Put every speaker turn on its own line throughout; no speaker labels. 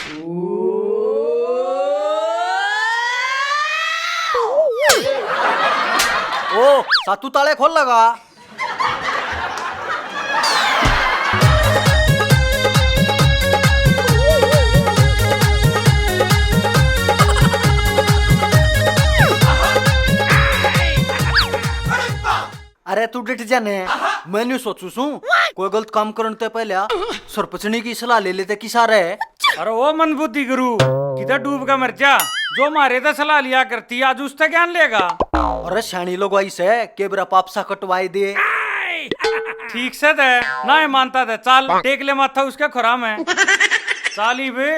ओ सातू ताले खोल लगा। अरे तू डिट जाने मैं नहीं सोचू सू कोई गलत काम करने ते पहले सरपंचनी की सलाह ले लेते कि सारे।
अरे वो मन बुद्धि गुरु किधर डूब का मर जा, जो मारे तो सलाह लिया करती आज उससे ज्ञान लेगा।
अरे शानी लोग ऐसे केबरा पाप सा कटवाई दे।
ठीक से दे ना मानता था, चाल टेक ले माथा उसके खुरा में चाली बे।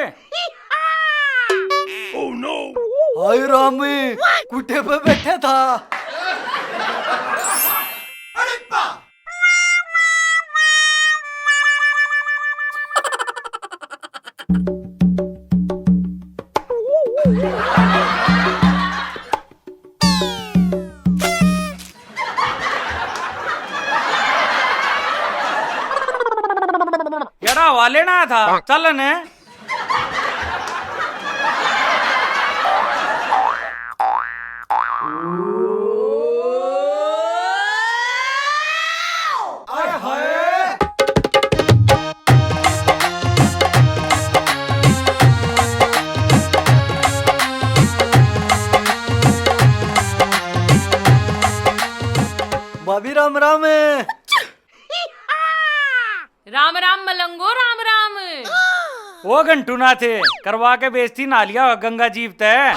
ओह नो, हाय राम कुटे पे बैठा था।
यार हवा लेना था, चल ने।
भाभी राम राम।
राम राम मलंगो राम राम।
वो घंटू ना थे करवा के बेइज्जती ना लिया गंगा जीव तय।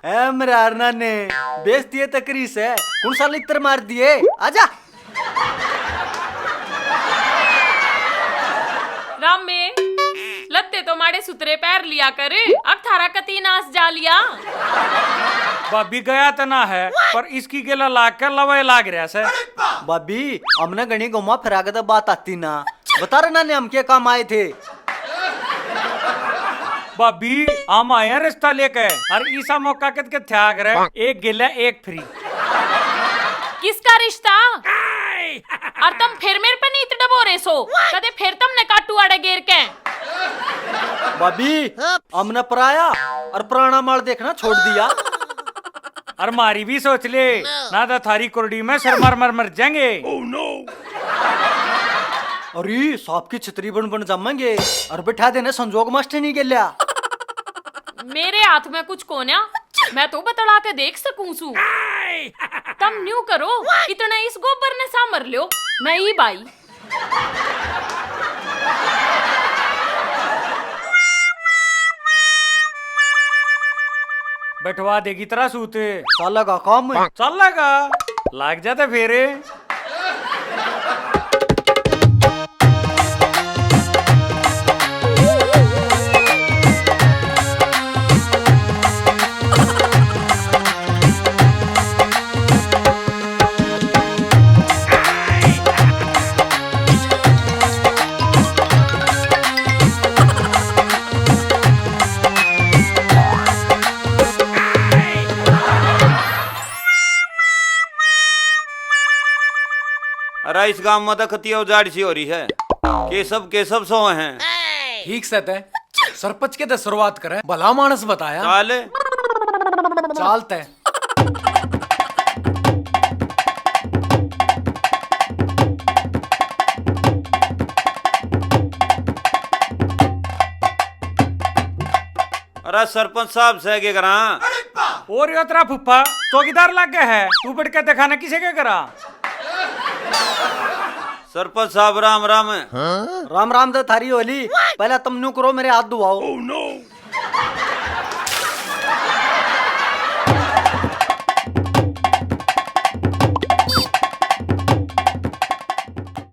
ए मेरे अरना ने बेच दिए तकरी से कौन सा लित्र मार दिए। आजा
राम में लत्ते तो मारे सुतरे पैर लिया कर, अब थारा कती नास जा लिया।
भाभी गया तो ना है पर इसकी गेला लाग कर लवाए लाग रहा से।
भाभी हमने गणी घुमा फिरा के तो बात आती ना, बता रहे ना हम क्या काम आए थे।
भाभी हम आए हैं रिश्ता लेके और ईसा मौका के त्याग रहे, एक गिला एक फ्री।
किसका रिश्ता? और तुम फिर मेरे पे नीत डबो रहे सो, कदे फिर तुमने काटू आड़े गेर के।
भाभी हमने पराया और पुराना माल देखना छोड़ दिया।
और मारी भी सोच ले ना तो थारी कुर्डी में सर मर मर जाएंगे।
oh, no. अरे सांप की छतरी बन जमेंगे और बिठा देने संजोग मास्टर नहीं गया।
मेरे हाथ में कुछ कोन्या मैं तो बतला के देख सकूं सू। तुम न्यू करो इतना इस गोबर ने सामर लो नहीं बाई।
बैठवा देगी तरह सूते
चल लगा काम
चल लगा लाग जाते फेरे।
अरे इस गांव में तो खतिया उजाड़ सी हो रही है, केशव सो हैं।
ठीक से तय सरपंच के तो शुरुआत करे, भला मानस बताया
चाल
चालते।
अरे सरपंच साहब से के करा
और यो तेरा फुफ्फा चौकीदार लग गया है, तू बैठ के दिखाना किसे के करा।
सरपंच साहब राम राम।
राम राम तो थारी होली, पहले तुम न्यू करो मेरे हाथ धुआओ। oh, no.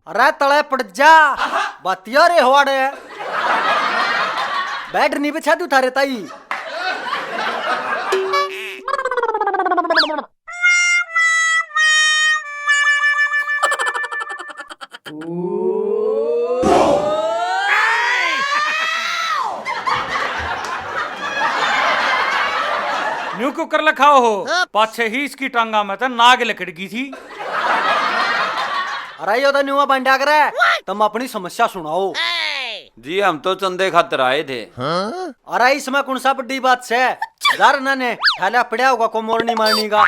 अरे तले पड़ जा बतिया रे होड़े बैठ नहीं बिछा तू थारे ताई।
न्यू कुकर लखाओ हो पाछे ही इसकी टांगा में तो नाग लकड़ गई थी।
अरे यो तो न्यूआ बंडा करे तुम अपनी समस्या सुनाओ।
जी हम तो चंदे खातर आए थे।
अरे इसमें कौन सा बड़ी बात से यार ने ठाला पड़ा होगा को मोरनी मारनी का।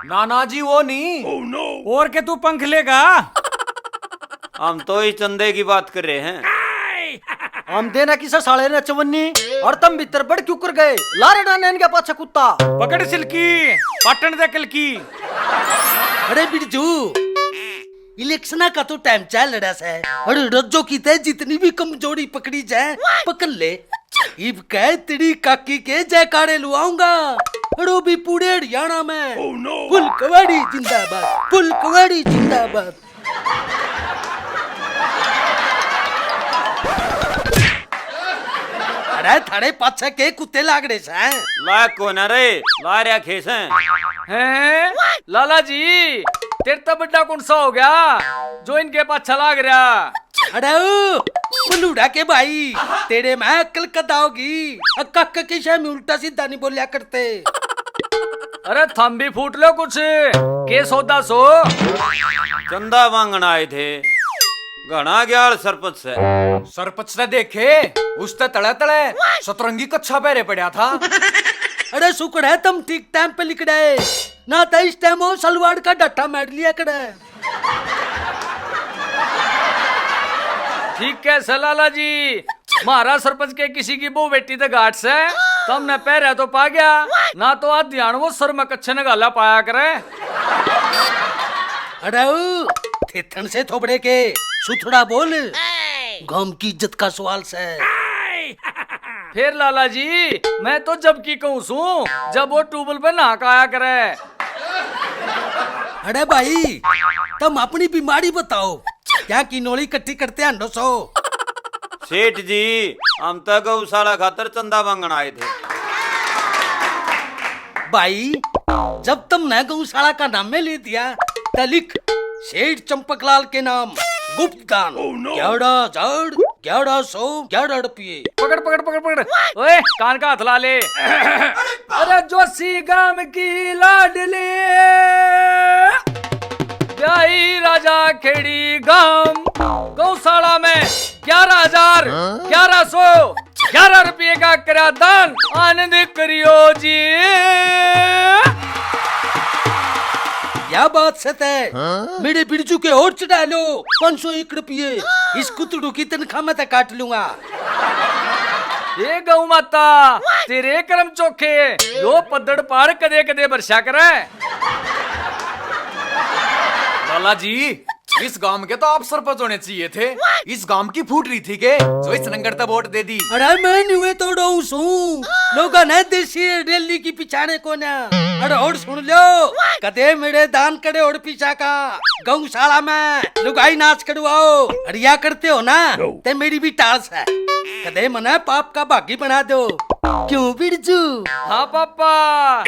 नाना जी वो नहीं।
और के तू पंख लेगा?
हम तो इस चंदे की बात कर रहे हैं।
हम देना किसा साले ने चवन्नी और तुम भीतर बड़ क्यों कर गए? लारे नाने इनके पाछे कुत्ता
पकड़ सिल्की पाटन दे कलकी।
अरे बिरजू, इलेक्शन का तो टाइम चल रहा है और रज्जो की तय जितनी भी कमजोरी पकड़ी जाए पकड़ ले। इब कह तेरी काकी के जयकारे लुआऊंगा और वो भी पूरे हरियाणा में। फुल कवाड़ी जिंदाबाद, फुल कवाड़ी जिंदाबाद। अरे थारे पाछे के कुत्ते लाग रहे हैं?
लायक को न रे लारिया खेस
हैं लाला जी तेरे तो बड्डा कौन सा हो गया जो इनके पास छलाग रहा?
अरे बलूड़ा के भाई, तेरे में अक्ल कदा होगी। अक्का के शय में उल्टा सीधा नहीं बोलिया करते।
अरे थम भी फूट लो कुछ के सौदा सो।
चंदा मांगन आए थे घना ग्याल सरपंच से।
सरपंच ने देखे उस तड़े तड़े सतरंगी कच्छा पहरे पड़ा था।
अरे शुक्र है तुम ठीक टाइम पे लिख रहे, ना तो इस टाइम वो सलवार का डट्टा मार लिया करे।
ठीक कैसे लाला जी? महाराज सरपंच के किसी की बो बेटी थे घाट से तुमने पैर तो पा गया ना तो आज ध्यान वो सर में कच्छे ने गाला पाया करे।
अरे थेथन से थोपड़े के सुथड़ा बोल, गांव की इज्जत का सवाल से।
फिर लाला जी मैं तो जब की कहूँ सू जब वो ट्यूबवेल पे नहा आया करे।
अरे भाई तुम अपनी बीमारी बताओ, क्या की नोली इकट्ठी करते हैं 200?
सेठ जी हम तो गौशाला खातर चंदा मांगन आए थे।
भाई जब तुमने गौशाला का नाम में ले दिया तो लिख सेठ चंपकलाल के नाम गुप्त दान 11,1111 रुपये।
पकड़ पकड़ पकड़ पकड़ ओए कान का हाथ ला ले। अरे जोशी गांव की लाडली ब्याही राजा खेड़ी गांव गौशाला में 11,1111 रुपये का करा दान आनंद करियो जी।
क्या बात सत है? मेरे बिरजू के और चढ़ा लो 501 रुपये। इस कुतड़ू की तनख्वाह में काट लूंगा।
ये गौ माता तेरे कर्म चोखे यो पद्दड़ पार कदे कदे बरसा करे।
लाला जी इस गांव के तो आप सरपंच होने चाहिए थे। इस गांव की फूट रही थी के जो इस नंगर तक वोट दे दी।
अरे मैं नुए तोड़ो हूँ लोगा ने देसी रैली की पिछाने को ना। अरे और सुन लो कदे मेरे दान करे और पीछा का गौशाला में लुगाई नाच करवाओ। रिया करते हो ना ते मेरी भी टाल्स है। कदे मना पाप का भागी बना दो। क्यों बिरजू?
हाँ पापा।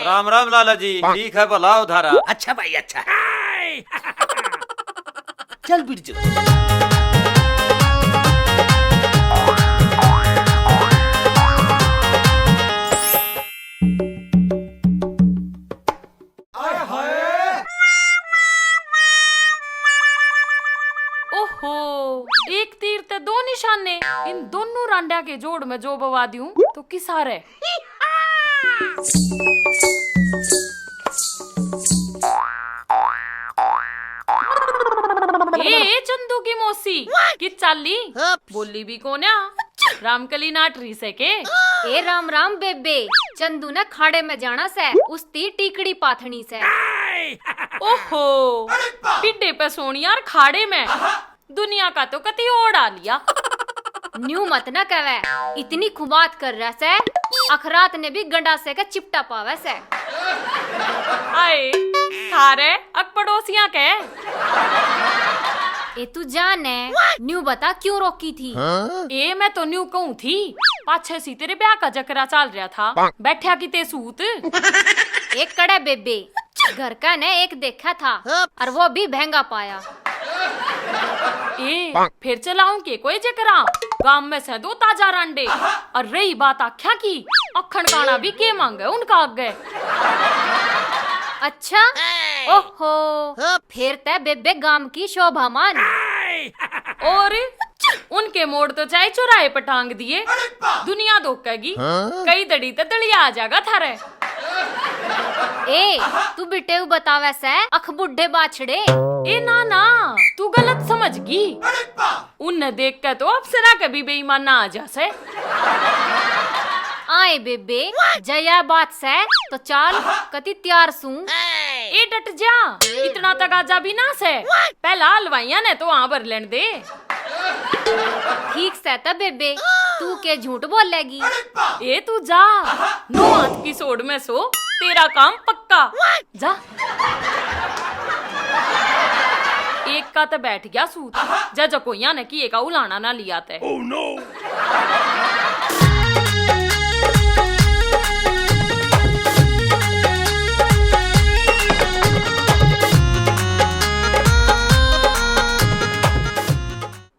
राम राम लाला जी। ठीक है भला उधारा।
अच्छा भाई अच्छा। चल बिरजू।
ओहो एक तीर ते दो निशाने। इन दोनों रांडा के जोड़ में जो बवा दूं तो किस हारे? ए चंदू की मौसी कि चाली बोली भी कोन्या रामकली नाटरी से के।
ए राम राम बेबे, चंदू ने खाड़े में जाना से उसती टीकड़ी पाथनी से।
ओहो पिड्डे पे सोनी यार खाड़े में दुनिया का तो कति ओढ़ आ लिया।
न्यू मत न कहवे, इतनी खुबात कर रहा से अखरात ने भी गंडा से का चिपटा पावे से।
आए थारे अक पड़ोसियां के।
ए तू जाने न्यू बता क्यों रोकी थी?
ए मैं तो न्यू कहूं थी पाछे सी तेरे ब्याह का जकरा चल रहा था बैठा की ते सूत।
एक कड़े बेबे घर का ने एक देखा था और वो भी महंगा पाया।
ए फिर चलाऊं के कोई जकरा गांव में से 2 ताजा रांडे। और रही बात आख्या की अखन काना भी के मांगे उनका आगे।
अच्छा ओहो फिर तय बेबे गांव की शोभामान।
और उनके मोड़ तो चाहे चौराहे पर टांग दिए, दुनिया धोखेगी। कई दड़ी तो दलिया आ जाएगा थारे।
ए तू बिटेऊ बतावे से अख बुढ़े बाछड़े।
ए ना ना, तू गलत समझगी। उन देख के तो अप्सरा कभी बेईमान ना आ जासे।
आए बेबे जया बात से तो चाल कति त्यार सू।
ए डट जा, इतना तगाजा भी ना से। पहला हलवाइया ने तो वहां भर लेने दे।
ठीक से तब बेबे तू के झूठ बोलेगी।
ए तू जा, नो हाथ की सोड में सो, तेरा काम पक्का। जा एक का तो बैठ गया सूत। जा जकोइया ने कि एक उलाना ना लिया ते।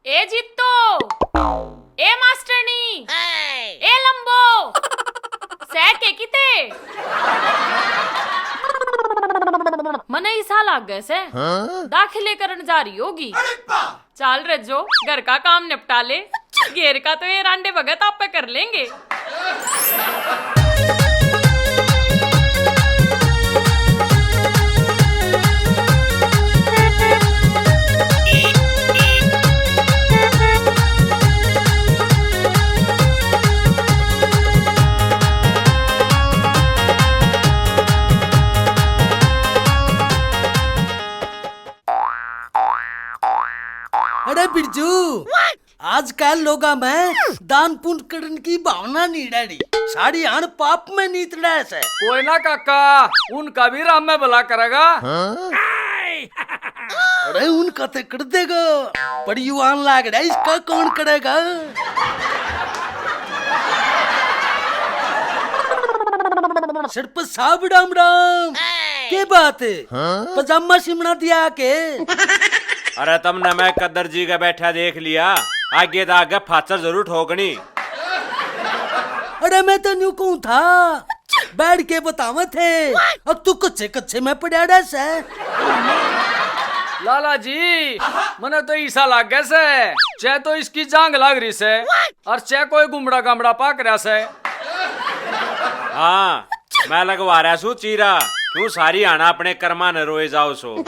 ए जित्तो, ए मास्टरनी, ए लंबो, सह के किते मने ईसा लाग गए से। दाखिले करन जा रही होगी। चाल रजो, घर का काम निपटा ले। घेर का तो ये रांडे भगत आप पे कर लेंगे।
अरे बिरजू आजकल लोगा में दान पुण्य करने की भावना नहीं डाली। साड़ी आन पाप में नीतड़ा है।
कोई ना काका, उनका भी राम में भला करेगा।
अरे उनका तो कर देगा, पर युवान लाग रहा है, इसका कौन करेगा। सर पर साहब राम राम, के बात है? पजामा सिमना दिया के?
अरे तुमने मैं कदर जी का बैठा देख लिया, आगे तो आगे फाचर जरूर ठोकनी।
अरे मैं तो न्यू कहूं था, बैठ के बतावे थे, अब तू कच्चे कच्चे में पड़ा रहा से।
लाला जी मने तो ईसा लाग गए से। चाहे तो इसकी जांग लाग रही से, और चाहे कोई गुमड़ा गामड़ा पाक रहा से।
हाँ मैं लगवा रहा सू चीरा, क्यों सारी आना अपने कर्मा न रोए जाओ सो।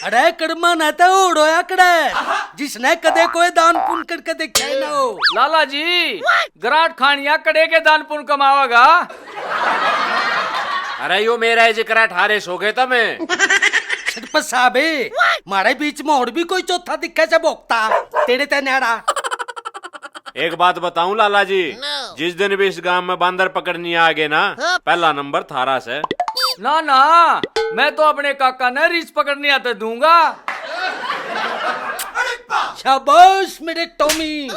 अरे कर्मा न तो उड़ोया करे, जिसने कदे कोई दान पुण्य करके देखा ना हो।
लाला जी गराट खानिया कड़े के दान पुण्य कमावागा।
अरे यो मेरा जिक्र ठारे सो गए तमें।
पर साहबे मारे बीच में और भी कोई चौथा दिखा से भोगता तेरे ते न्याड़ा।
एक बात बताऊं लाला जी, जिस दिन भी इस गांव में बांदर पकड़नी आ गए ना, पहला नंबर थारा से।
ना ना, मैं तो अपने काका ने रीछ पकड़ने आते दूंगा।
शाबाश मेरे टॉमी,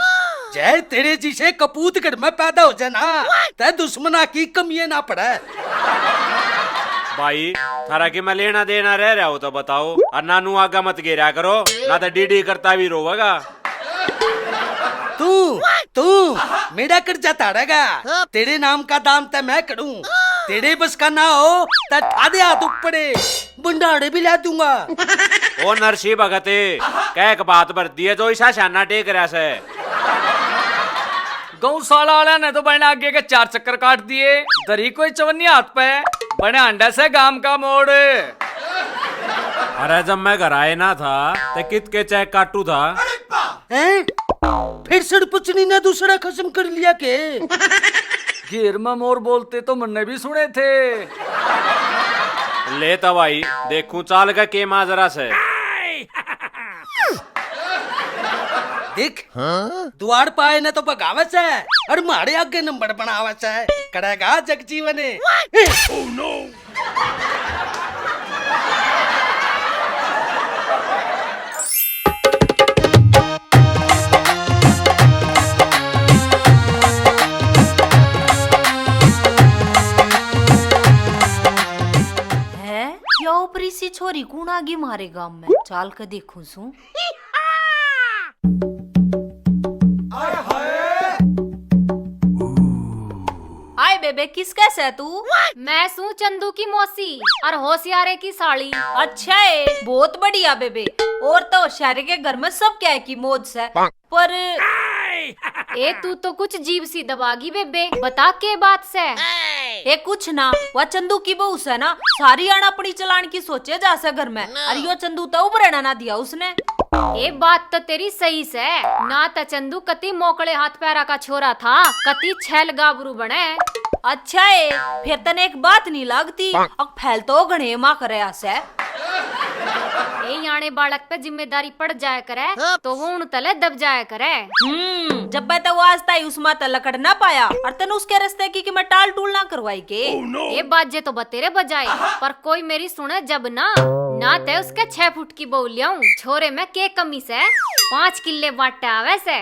जय तेरे जिसे कपूत घर में पैदा हो जाना, ते दुश्मना की कमी ना पड़े।
भाई थारा की मैं लेना देना रह रहा हो तो बताओ, और नानू आगा मत गिरा करो, ना तो डीडी करता भी रोवेगा।
तू मेरा कर्जा ताड़ेगा, तेरे नाम का दान तो मैं करूं। तेरे बस का ना हो तो आधे हाथ ऊपर भंडारे भी ला दूंगा।
ओ नरसी भगते कह एक बात भर दिए जो ऐसा शाना टेक रहा से।
गौशाला वाला ने तो बने आगे के 4 चक्कर काट दिए, दरी कोई चवन्नी हाथ पे बने अंडा से गांव का मोड़।
अरे जब मैं घर आए ना था तो कित के चेक काटू था।
हैं? फिर सरपंचनी ने दूसरा खत्म कर लिया के?
घेर में मोर बोलते तो मैंने भी सुने थे।
ले तो भाई देखूं चाल का के माजरा से।
देख द्वार पाए न तो बगावत है, और मारे आगे नंबर बनावत है, करेगा जगजीवन।
या ऊपरी सी छोरी कौन आगे मारे गांव में, चाल के देखूं सू। आए बेबे किस कैसे है तू?
मैं सू चंदू की मौसी और होशियारे की साली।
अच्छा है, बहुत बढ़िया बेबे। और तो होशियारे के घर में सब क्या है की मौज है, पर
ए तू तो कुछ जीभ सी दबागी बेबे, बता के बात से।
ये कुछ ना, वह चंदू की बहू से ना सारी आना अपनी चलान की सोचे जा सा घर में, और यो चंदू तो उभरना ना दिया उसने।
ये बात तो तेरी सही से, ना तो चंदू कति मोकड़े हाथ पैरा का छोरा था, कति छैल गाबरू बने।
अच्छा है, फिर तने एक बात नहीं लगती, अब फैल तो घने माँ करे ऐसे।
ए याने बालक पे जिम्मेदारी पड़ जाया करे तो वो उन तले दब जाया करे।
जब मैं तो वो आज ताई उस माता लकड़ ना पाया, और तने उसके रास्ते की कि मैं टाल टूल ना करवाई के।
ये बात जे तो बतेरे बजाए, पर कोई मेरी सुने जब ना ते उसके 6 फुट की बहू लियाऊं, छोरे में के कमी से 5 किले बाटे आवे से।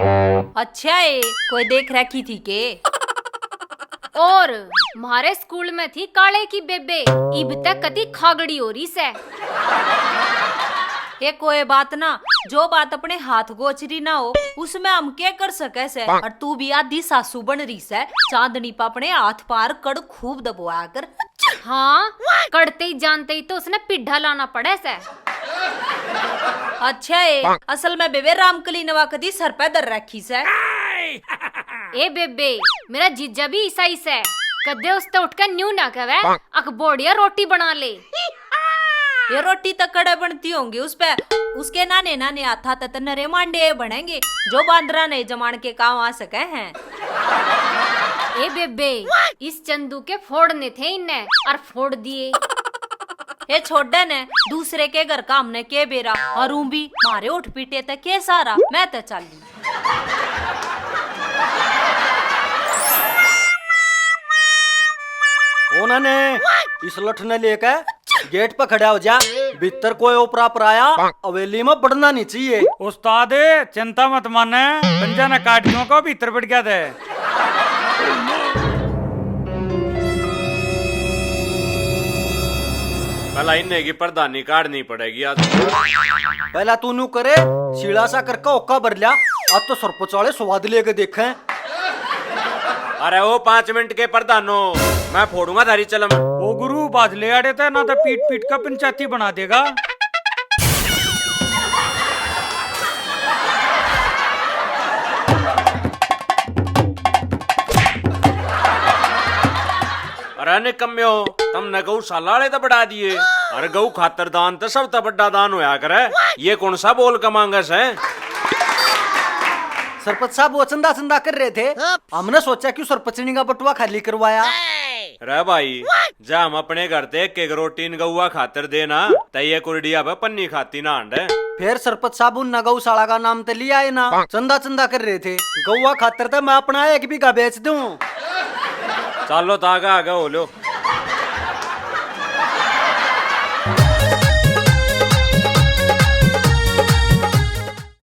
अच्छा है, कोई देख रखी थी के?
और हमारे स्कूल में थी काले की बेबे, इब तक कति खागड़ी हो रही से।
ये कोई बात ना, जो बात अपने हाथ गोचरी ना हो उसमें हम क्या कर सके से। और तू भी आधी सासू बन रही से, चांदनी पा अपने हाथ पार कड़ खूब दबोया कर।
हाँ, करते ही जानते ही तो उसने पिड्ढा लाना पड़े से।
अच्छा है, असल में बेबे रामकली नवा कदी सर पे दर रखी से।
ए बेबे, मेरा जीजा भी ईसाई से, कदे उसते उठकर न्यू ना कहे अकबोड़िया रोटी बना ले।
ये रोटी तक कड़े बनती होंगी उस पे, उसके नाने नाने आता तक नरे मांडे बनेंगे जो बांद्रा नहीं जमान के काम आ सके हैं।
ए बेबे, इस चंदू के फोड़ने थे इन्ने और फोड़ दिए।
ये छोड़े ने दूसरे के घर काम ने के बेरा, और भी मारे उठ पीटे तक के सारा, मैं तो चली।
उन्होंने इस लठ ने लेकर गेट पर खड़ा हो जा, भीतर कोई ओपरा पर आया हवेली में बढ़ना नहीं चाहिए।
उस्ताद चिंता मत माने, पंजा ने काट दियो को भीतर बढ़ गया थे।
पहला इन्हें की प्रधानी काटनी पड़ेगी आज।
पहला तू नू करे सीढ़ा सा करके ओका भर लिया, अब तो सरपंच वाले स्वाद लेके देखे।
अरे वो 5 मिनट के प्रधानो, मैं फोड़ूंगा थारी चलम।
ओ गुरु बाज ले आड़े थे ना, तो पीट पीट का पंचायती बना देगा।
अरे निकम्यो, तुमने गौशाला वाले तो बढ़ा दिए, अरे गौ खातर दान तो सब तो बड़ा दान होया करे, ये कौन सा बोल का मांगस है?
सरपंच साहब वो चंदा चंदा कर रहे थे, हमने सोचा क्यों सरपंचनी का बटुआ खाली करवाया।
रे भाई, जा हम अपने घर ते एक रोटी गौआ खातर देना, तय कुरडिया पे पन्नी खाती ना अंडे।
फिर सरपंच साहब उन गौशाला का नाम तो लिया है ना, चंदा चंदा कर रहे थे, गौआ खातर तो मैं अपना 1 बीघा बेच दूं।
चलो तागा आगे हो लो।